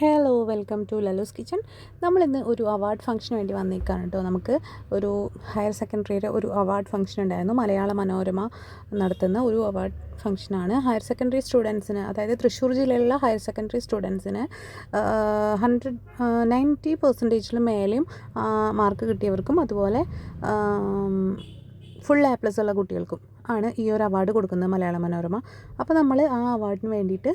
Hello welcome to Lallu's kitchen. നമ്മളിന്ന് ഒരു award ഫംഗ്ഷന് വേണ്ടി വന്നേക്കാണ് കേട്ടോ. നമുക്ക് ഒരു ഹയർ സെക്കൻഡറിയുടെ ഒരു അവാർഡ് ഫംഗ്ഷൻ ഉണ്ടായിരുന്നു. മലയാള മനോരമ നടത്തുന്ന ഒരു അവാർഡ് ഫംഗ്ഷനാണ്. ഹയർ സെക്കൻഡറി സ്റ്റുഡൻസിന്, അതായത് തൃശ്ശൂർ ജില്ലയിലുള്ള ഹയർ സെക്കൻഡറി സ്റ്റുഡൻസിന് 90% മേലെയും മാർക്ക് കിട്ടിയവർക്കും അതുപോലെ ഫുൾ A+ ഉള്ള കുട്ടികൾക്കും ആണ് ഈ ഒരു അവാർഡ് കൊടുക്കുന്നത് മലയാള മനോരമ. അപ്പോൾ നമ്മൾ ആ അവാർഡിന് വേണ്ടിയിട്ട്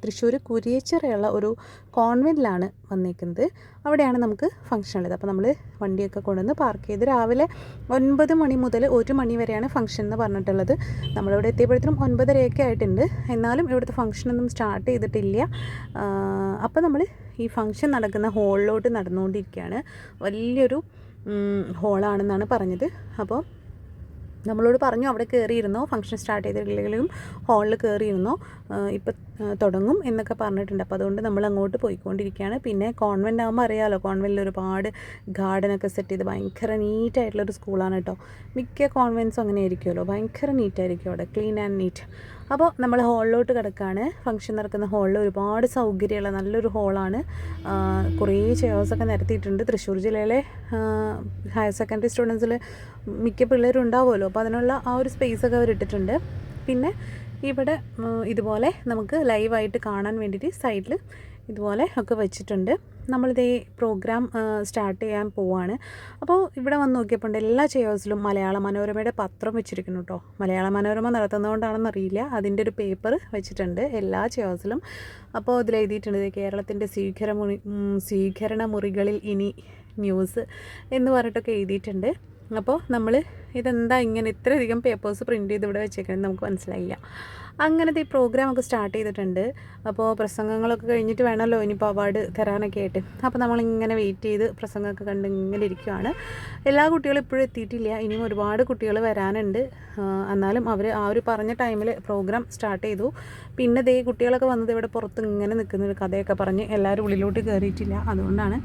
തൃശ്ശൂർ കുരിയച്ചിറയുള്ള ഒരു കോൺവെൻറ്റിലാണ് വന്നിരിക്കുന്നത്. അവിടെയാണ് നമുക്ക് ഫംഗ്ഷൻ ഉള്ളത്. അപ്പോൾ നമ്മൾ വണ്ടിയൊക്കെ കൊണ്ടുവന്ന് പാർക്ക് ചെയ്ത് രാവിലെ 9 മണി മുതൽ 1 മണി വരെയാണ് ഫംഗ്ഷൻ എന്ന് പറഞ്ഞിട്ടുള്ളത്. നമ്മളിവിടെ എത്തിയപ്പോഴത്തേനും 9:30 ആയിട്ടുണ്ട്. എന്നാലും ഇവിടുത്തെ ഫംഗ്ഷനൊന്നും സ്റ്റാർട്ട് ചെയ്തിട്ടില്ല. അപ്പോൾ നമ്മൾ ഈ ഫംഗ്ഷൻ നടക്കുന്ന ഹോളിലോട്ട് നടന്നുകൊണ്ടിരിക്കുകയാണ്. വലിയൊരു ഹോളാണെന്നാണ് പറഞ്ഞത്. അപ്പോൾ നമ്മളോട് പറഞ്ഞു അവിടെ കയറിയിരുന്നോ, ഫംഗ്ഷൻ സ്റ്റാർട്ട് ചെയ്തിട്ടില്ലെങ്കിലും ഹാളിൽ കയറിയിരുന്നോ, ഇപ്പം തുടങ്ങും എന്നൊക്കെ പറഞ്ഞിട്ടുണ്ട്. അപ്പോൾ അതുകൊണ്ട് നമ്മൾ അങ്ങോട്ട് പോയിക്കൊണ്ടിരിക്കുകയാണ്. പിന്നെ കോൺവെൻ്റ് ആകുമ്പോൾ അറിയാമല്ലോ, കോൺവെൻറ്റിൽ ഒരുപാട് ഗാർഡനൊക്കെ സെറ്റ് ചെയ്ത് ഭയങ്കര നീറ്റായിട്ടുള്ളൊരു സ്കൂളാണ് കേട്ടോ. മിക്ക കോൺവെൻറ്റ്സും അങ്ങനെ ആയിരിക്കുമല്ലോ, ഭയങ്കര നീറ്റായിരിക്കും അവിടെ, ക്ലീൻ ആൻഡ് നീറ്റ്. അപ്പോൾ നമ്മൾ ഹാളിലോട്ട് കിടക്കുകയാണ്. ഫംഗ്ഷൻ നടക്കുന്ന ഹാളിൽ ഒരുപാട് സൗകര്യമുള്ള നല്ലൊരു ഹാളാണ്. കുറേ ചെയർസൊക്കെ നിരത്തിയിട്ടുണ്ട്. തൃശ്ശൂർ ജില്ലയിലെ ഹയർ സെക്കൻഡറി സ്റ്റുഡൻസിൽ മിക്ക പിള്ളേരും ഉണ്ടാവുമല്ലോ, അപ്പോൾ അതിനുള്ള ആ ഒരു സ്പേസൊക്കെ അവർ ഇട്ടിട്ടുണ്ട്. പിന്നെ ഇവിടെ ഇതുപോലെ നമുക്ക് ലൈവായിട്ട് കാണാൻ വേണ്ടിയിട്ട് സൈഡിൽ ഇതുപോലെ ഒക്കെ വെച്ചിട്ടുണ്ട്. നമ്മളിതേ പ്രോഗ്രാം സ്റ്റാർട്ട് ചെയ്യാൻ പോവാണ്. അപ്പോൾ ഇവിടെ വന്ന് നോക്കിയപ്പോൾ എല്ലാ ചെയേഴ്സിലും മലയാള മനോരമയുടെ പത്രം വെച്ചിരിക്കുന്നു കേട്ടോ. മലയാള മനോരമ നടത്തുന്നതുകൊണ്ടാണെന്നറിയില്ല, അതിൻ്റെ ഒരു പേപ്പർ വെച്ചിട്ടുണ്ട് എല്ലാ ചെയേഴ്സിലും. അപ്പോൾ ഇതിൽ എഴുതിയിട്ടുണ്ട്, കേരളത്തിൻ്റെ സ്വീകരണ മുറികളിൽ ഇനി ന്യൂസ് എന്ന് പറഞ്ഞിട്ടൊക്കെ എഴുതിയിട്ടുണ്ട്. അപ്പോൾ നമ്മൾ ഇതെന്താ ഇങ്ങനെ ഇത്രയധികം പേപ്പേഴ്സ് പ്രിൻറ്റ് ചെയ്ത് ഇവിടെ വെച്ചേക്കുന്നത് നമുക്ക് മനസ്സിലായില്ല. അങ്ങനത്തെ ഈ പ്രോഗ്രാമൊക്കെ സ്റ്റാർട്ട് ചെയ്തിട്ടുണ്ട്. അപ്പോൾ പ്രസംഗങ്ങളൊക്കെ കഴിഞ്ഞിട്ട് വേണമല്ലോ ഇനിയിപ്പോൾ അവാർഡ് തരാനൊക്കെ ആയിട്ട്. അപ്പോൾ നമ്മളിങ്ങനെ വെയിറ്റ് ചെയ്ത് പ്രസംഗമൊക്കെ കണ്ട് ഇങ്ങനെ ഇരിക്കുകയാണ്. എല്ലാ കുട്ടികളും ഇപ്പോഴും എത്തിയിട്ടില്ല, ഇനിയും ഒരുപാട് കുട്ടികൾ വരാനുണ്ട്. എന്നാലും അവർ ആ ഒരു പറഞ്ഞ ടൈമിൽ പ്രോഗ്രാം സ്റ്റാർട്ട് ചെയ്തു. പിന്നെ ദേ കുട്ടികളൊക്കെ വന്നത് ഇവിടെ പുറത്ത് ഇങ്ങനെ നിൽക്കുന്നൊരു കഥയൊക്കെ പറഞ്ഞ് എല്ലാവരും ഉള്ളിലോട്ട് കയറിയിട്ടില്ല, അതുകൊണ്ടാണ്.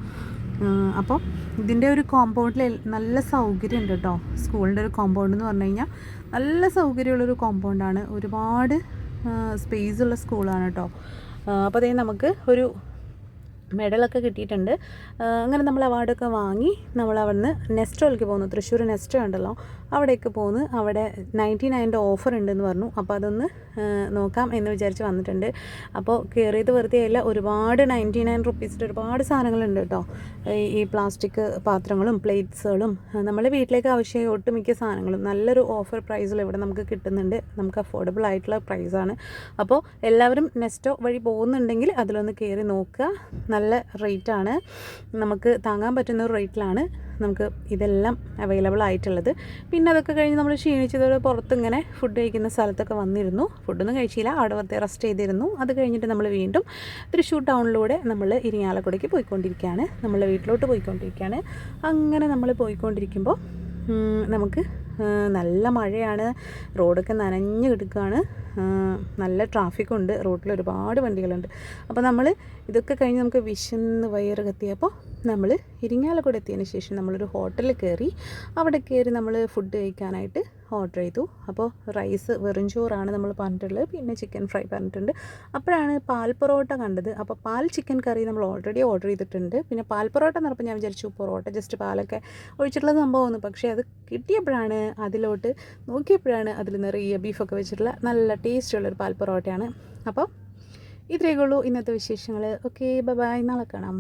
അപ്പോൾ ഇതിൻ്റെ ഒരു കോമ്പൗണ്ടിൽ നല്ല സൗകര്യമുണ്ട് കേട്ടോ. സ്കൂളിൻ്റെ ഒരു കോമ്പൗണ്ട് എന്ന് പറഞ്ഞു കഴിഞ്ഞാൽ നല്ല സൗകര്യമുള്ളൊരു കോമ്പൗണ്ടാണ്. ഒരുപാട് സ്പേസുള്ള സ്കൂളാണ് കേട്ടോ. അപ്പോൾ അതേ നമുക്ക് ഒരു മെഡലൊക്കെ കിട്ടിയിട്ടുണ്ട്. അങ്ങനെ നമ്മൾ അവാർഡൊക്കെ വാങ്ങി നമ്മൾ അവിടുന്ന് നെസ്റ്റോയിലേക്ക് പോകുന്നു. തൃശ്ശൂർ നെസ്റ്റോ ഉണ്ടല്ലോ, അവിടേക്ക് പോകുന്നു. അവിടെ 99 ഓഫർ ഉണ്ടെന്ന് പറഞ്ഞു. അപ്പോൾ അതൊന്ന് നോക്കാം എന്ന് വിചാരിച്ച് വന്നിട്ടുണ്ട്. അപ്പോൾ കയറിയത് വെറുതെ അല്ല, ഒരുപാട് 99 റുപ്പീസിൻ്റെ ഒരുപാട് സാധനങ്ങളുണ്ട് കേട്ടോ. ഈ പ്ലാസ്റ്റിക് പാത്രങ്ങളും പ്ലേറ്റ്സുകളും നമ്മൾ വീട്ടിലേക്ക് ആവശ്യമായ ഒട്ടുമിക്ക സാധനങ്ങളും നല്ലൊരു ഓഫർ പ്രൈസിൽ ഇവിടെ നമുക്ക് കിട്ടുന്നുണ്ട്. നമുക്ക് അഫോർഡബിൾ ആയിട്ടുള്ള പ്രൈസാണ്. അപ്പോൾ എല്ലാവരും നെസ്റ്റോ വഴി പോകുന്നുണ്ടെങ്കിൽ അതിലൊന്ന് കയറി നോക്കുക. നല്ല റേറ്റാണ്, നമുക്ക് താങ്ങാൻ പറ്റുന്ന ഒരു റേറ്റിലാണ് നമുക്ക് ഇതെല്ലാം അവൈലബിൾ ആയിട്ടുള്ളത്. പിന്നെ അതൊക്കെ കഴിഞ്ഞ് നമ്മൾ ക്ഷീണിച്ചതോടെ പുറത്തിങ്ങനെ ഫുഡ് കഴിക്കുന്ന സ്ഥലത്തൊക്കെ വന്നിരുന്നു. ഫുഡൊന്നും കഴിച്ചില്ല, അവിടെ വെറുതെ റെസ്റ്റ് ചെയ്തിരുന്നു. അത് കഴിഞ്ഞിട്ട് നമ്മൾ വീണ്ടും തൃശ്ശൂർ ടൗണിലൂടെ നമ്മൾ ഇരിങ്ങാലക്കുടയ്ക്ക് പോയിക്കൊണ്ടിരിക്കുകയാണ്, നമ്മളെ വീട്ടിലോട്ട് പോയിക്കൊണ്ടിരിക്കുകയാണ്. അങ്ങനെ നമ്മൾ പോയിക്കൊണ്ടിരിക്കുമ്പോൾ നമുക്ക് നല്ല മഴയാണ്, റോഡൊക്കെ നനഞ്ഞ് കിടക്കുകയാണ്, നല്ല ട്രാഫിക്കുണ്ട്, റോഡിൽ ഒരുപാട് വണ്ടികളുണ്ട്. അപ്പോൾ നമ്മൾ ഇതൊക്കെ കഴിഞ്ഞ് നമുക്ക് വിശന്ന് വയറ് കത്തിയപ്പോൾ നമ്മൾ ഇരിങ്ങാലക്കുട എത്തിയതിന് ശേഷം നമ്മളൊരു ഹോട്ടലിൽ കയറി. അവിടെ കയറി നമ്മൾ ഫുഡ് കഴിക്കാനായിട്ട് ഓർഡർ ചെയ്തു. അപ്പോൾ റൈസ് വെറും ചോറാണ് നമ്മൾ പറഞ്ഞിട്ടുള്ളത്, പിന്നെ ചിക്കൻ ഫ്രൈ പറഞ്ഞിട്ടുണ്ട്. അപ്പോഴാണ് പാൽ പൊറോട്ട കണ്ടത്. അപ്പോൾ പാൽ ചിക്കൻ കറി നമ്മൾ ഓൾറെഡി ഓർഡർ ചെയ്തിട്ടുണ്ട്. പിന്നെ പാൽ പൊറോട്ട എന്ന് പറഞ്ഞപ്പോൾ ഞാൻ വിചാരിച്ചു പൊറോട്ട ജസ്റ്റ് പാലൊക്കെ ഒഴിച്ചിട്ടുള്ള സംഭവമാണ്. പക്ഷേ അത് കിട്ടിയപ്പോഴാണ്, അതിലോട്ട് നോക്കിയപ്പോഴാണ് അതിൽ നിറയെ ബീഫൊക്കെ വെച്ചിട്ടുള്ള നല്ല ടേസ്റ്റുള്ളൊരു പാൽ പൊറോട്ടയാണ്. അപ്പോൾ ഇത്രയൊക്കെ ഉള്ളൂ ഇന്നത്തെ വിശേഷങ്ങൾ. ഓക്കെ, ബൈ, നാളെ കാണാം.